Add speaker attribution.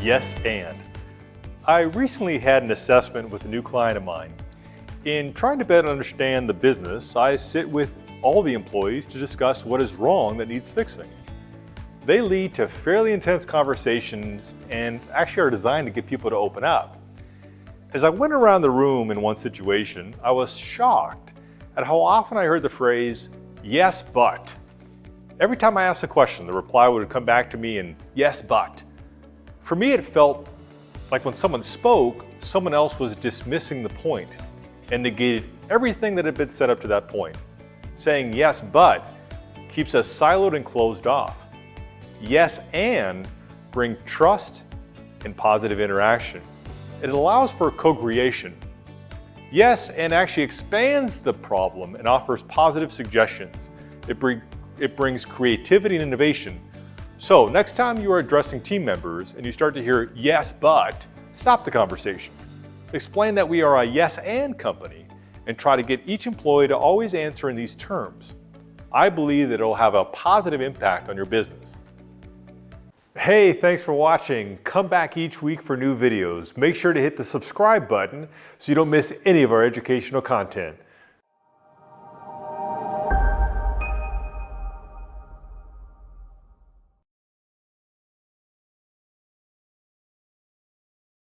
Speaker 1: yes and. I recently had an assessment with a new client of mine. In trying to better understand the business, I sit with all the employees to discuss what is wrong that needs fixing. They lead to fairly intense conversations and actually are designed to get people to open up. As I went around the room in one situation, I was shocked at how often I heard the phrase, yes, but. Every time I asked a question, the reply would come back to me in, yes, but. For me, it felt like when someone spoke, someone else was dismissing the point and negated everything that had been said up to that point. Saying yes, but keeps us siloed and closed off. Yes, and bring trust and positive interaction. It allows for co-creation. Yes, and actually expands the problem and offers positive suggestions. It brings creativity and innovation. So next time you are addressing team members and you start to hear yes, but, stop the conversation. Explain that we are a yes and company and try to get each employee to always answer in these terms. I believe that it will have a positive impact on your business. Hey, thanks for watching. Come back each week for new videos. Make sure to hit the subscribe button so you don't miss any of our educational content.